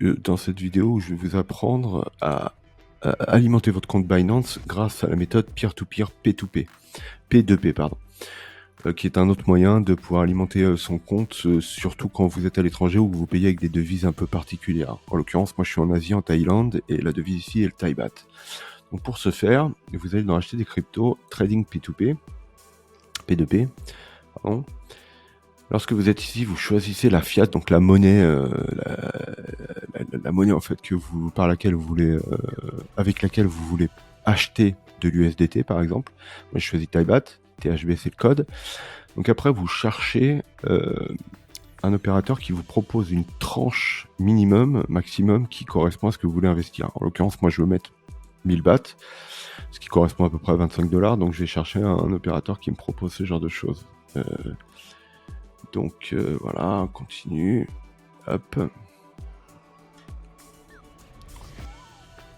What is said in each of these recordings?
Dans cette vidéo, je vais vous apprendre à alimenter votre compte Binance grâce à la méthode peer-to-peer P2P, P2P pardon, qui est un autre moyen de pouvoir alimenter son compte, surtout quand vous êtes à l'étranger ou que vous payez avec des devises un peu particulières. En l'occurrence, moi je suis en Asie, en Thaïlande, et la devise ici est le Thai baht. Donc pour ce faire, vous allez dans acheter des cryptos, trading P2P, P2P, pardon. Lorsque vous êtes ici, vous choisissez la fiat, donc la monnaie, la monnaie en fait par laquelle vous voulez, avec laquelle vous voulez acheter de l'USDT par exemple. Moi je choisis Thai baht, THB c'est le code. Donc après vous cherchez un opérateur qui vous propose une tranche minimum, maximum qui correspond à ce que vous voulez investir. En l'occurrence, moi je veux mettre 1000 bahts, ce qui correspond à peu près à 25$, donc je vais chercher un opérateur qui me propose ce genre de choses. Donc voilà, on continue. Hop.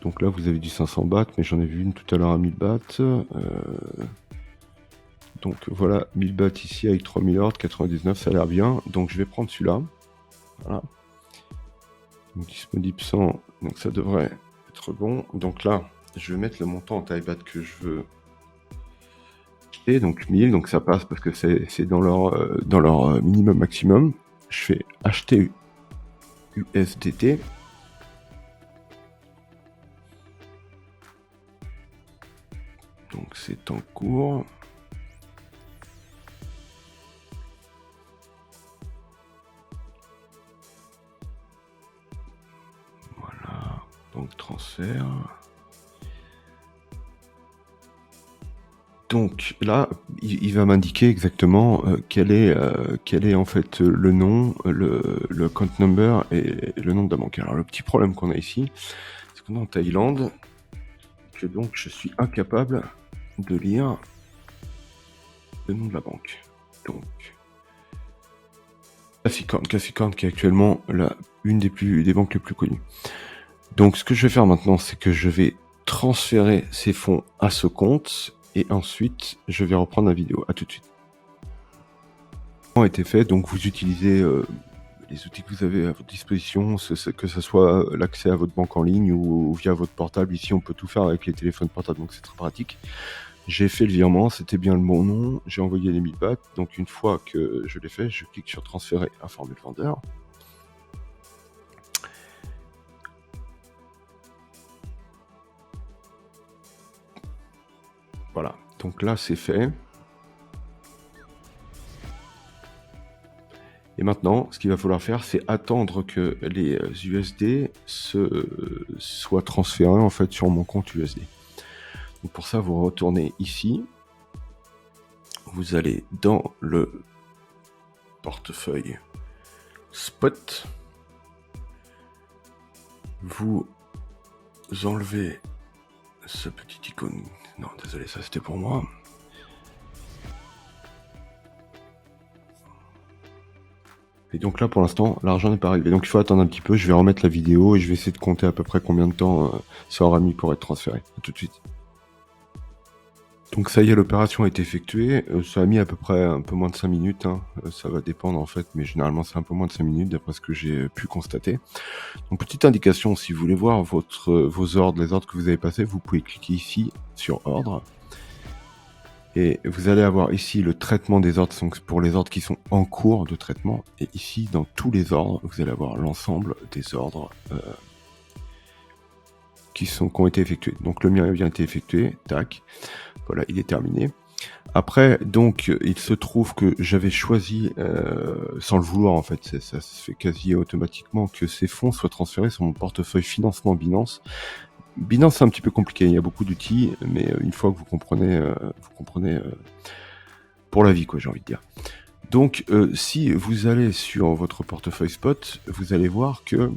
Donc là, vous avez du 500 bahts, mais j'en ai vu une tout à l'heure à 1000 bahts. Donc voilà, 1000 bahts ici avec 3000 ordres, 99, ça a l'air bien. Donc je vais prendre celui-là. Voilà. Donc, disponible 100, donc ça devrait être bon. Donc là, je vais mettre le montant en Thai baht que je veux acheter, donc 1000, donc ça passe parce que c'est dans leur minimum maximum. Je fais acheter USDT. Donc c'est en cours. Voilà, donc transfert. Donc là, il va m'indiquer exactement quel est en fait le nom, le account number et le nom de la banque. Alors le petit problème qu'on a ici, c'est qu'on est en Thaïlande, que donc je suis incapable de lire le nom de la banque. Donc Classicorn qui est actuellement une des banques les plus connues. Donc ce que je vais faire maintenant, c'est que je vais transférer ces fonds à ce compte et ensuite je vais reprendre la vidéo. À tout de suite. A été fait, donc vous utilisez les outils que vous avez à votre disposition, que ce soit l'accès à votre banque en ligne ou via votre portable. Ici on peut tout faire avec les téléphones portables, donc c'est très pratique. J'ai fait le virement, c'était bien le bon nom, j'ai envoyé les 1000 bahts, donc une fois que je l'ai fait, je clique sur transférer, informer le vendeur. Voilà, donc là c'est fait. Et maintenant, ce qu'il va falloir faire, c'est attendre que les USD soient transférés en fait sur mon compte USD. Donc pour ça, vous retournez ici. Vous allez dans le portefeuille Spot. Vous enlevez ce petit icône. Non, désolé, ça c'était pour moi. Et donc là, pour l'instant, l'argent n'est pas arrivé. Donc il faut attendre un petit peu. Je vais remettre la vidéo et je vais essayer de compter à peu près combien de temps ça aura mis pour être transféré. À tout de suite. Donc ça y est, l'opération a été effectuée. Ça a mis à peu près un peu moins de 5 minutes. Hein. Ça va dépendre en fait, mais généralement c'est un peu moins de 5 minutes d'après ce que j'ai pu constater. Donc petite indication, si vous voulez voir vos ordres, les ordres que vous avez passés, vous pouvez cliquer ici sur ordre. Et vous allez avoir ici le traitement des ordres, donc pour les ordres qui sont en cours de traitement. Et ici, dans tous les ordres, vous allez avoir l'ensemble des ordres qui ont été effectués. Donc le mien a bien été effectué, tac. Voilà, il est terminé. Après, donc, il se trouve que j'avais choisi, sans le vouloir en fait, ça se fait quasi automatiquement, que ces fonds soient transférés sur mon portefeuille financement Binance. Binance, c'est un petit peu compliqué, il y a beaucoup d'outils, mais une fois que vous comprenez pour la vie, quoi, j'ai envie de dire. Donc, si vous allez sur votre portefeuille Spot, vous allez voir que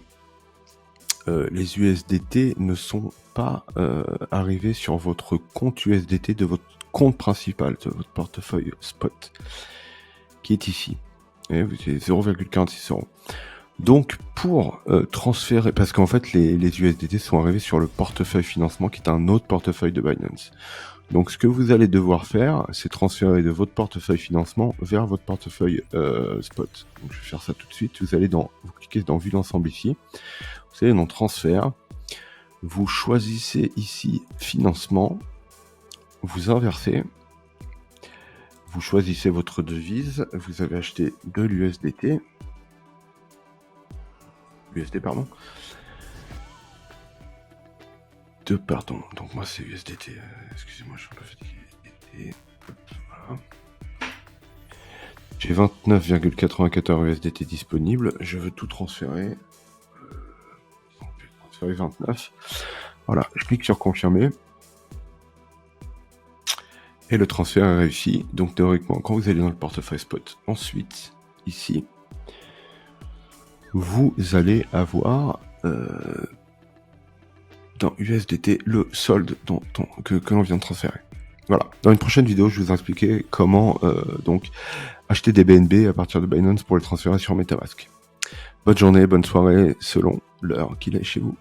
les USDT ne sont pas arrivés sur votre compte USDT de votre compte principal, de votre portefeuille Spot, qui est ici. Et vous avez 0,46 €. Donc pour transférer, parce qu'en fait les USDT sont arrivés sur le portefeuille financement qui est un autre portefeuille de Binance. Donc ce que vous allez devoir faire, c'est transférer de votre portefeuille financement vers votre portefeuille spot. Donc je vais faire ça tout de suite. Vous cliquez dans Vue d'ensemble ici. Vous allez dans Transfert. Vous choisissez ici Financement. Vous inversez. Vous choisissez votre devise. Vous avez acheté de l'USDT. USD, pardon. Pardon. Donc moi c'est USDT. Excusez-moi, je suis un peu fatigué. USDT. Voilà. J'ai 29,94 USDT disponible. Je veux tout transférer. Je vais transférer 29. Voilà, je clique sur confirmer. Et le transfert est réussi. Donc théoriquement, quand vous allez dans le portefeuille spot, ensuite, ici, vous allez avoir dans USDT le solde que l'on vient de transférer. Voilà. Dans une prochaine vidéo, je vais vous expliquer comment donc acheter des BNB à partir de Binance pour les transférer sur MetaMask. Bonne journée, bonne soirée, selon l'heure qu'il est chez vous.